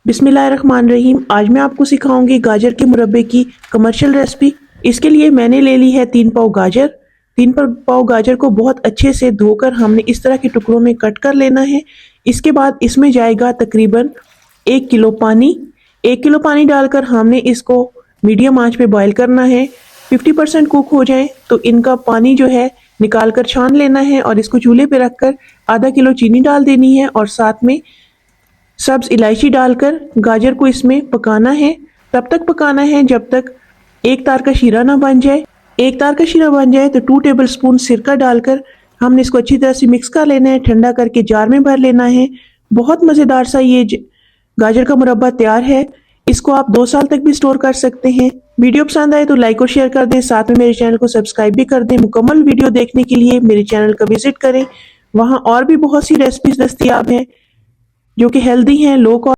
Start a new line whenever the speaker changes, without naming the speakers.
बिस्मिल्लाहिर्रहमानिर्रहीम। आज मैं आपको सिखाऊंगी गाजर के मुरब्बे की कमर्शियल रेसिपी। इसके लिए मैंने ले ली है 3 पाव गाजर। 3 पाव गाजर को बहुत अच्छे से धोकर हमने इस तरह के टुकड़ों में कट कर लेना है। इसके बाद इसमें जाएगा तकरीबन 1 किलो पानी। 1 किलो पानी डालकर हमने इसको मीडियम आंच पे बॉईल करना है। 50% कुक हो जाए तो इनका पानी जो है निकाल कर छान लेना है और इसको चूल्हे पे रखकर आधा किलो चीनी डाल देनी है और साथ में सब्ज इलायची डालकर गाजर को इसमें पकाना है। तब तक पकाना है जब तक एक तार का शीरा ना बन जाए। एक तार का शीरा बन जाए तो 2 टेबलस्पून सिरका डालकर हमने इसको अच्छी तरह से मिक्स कर लेना है। ठंडा करके जार में भर लेना है। बहुत मज़ेदार सा ये गाजर का मुरब्बा तैयार है। इसको आप 2 साल तक भी स्टोर कर सकते हैं। वीडियो पसंद आए तो लाइक और शेयर कर दें, साथ में मेरे चैनल को सब्सक्राइब भी कर दें। मुकम्मल वीडियो देखने के लिए मेरे चैनल का विजिट करें, वहाँ और भी बहुत सी रेसिपीज दस्तयाब हैं जो कि हेल्दी हैं, लो कॉस्ट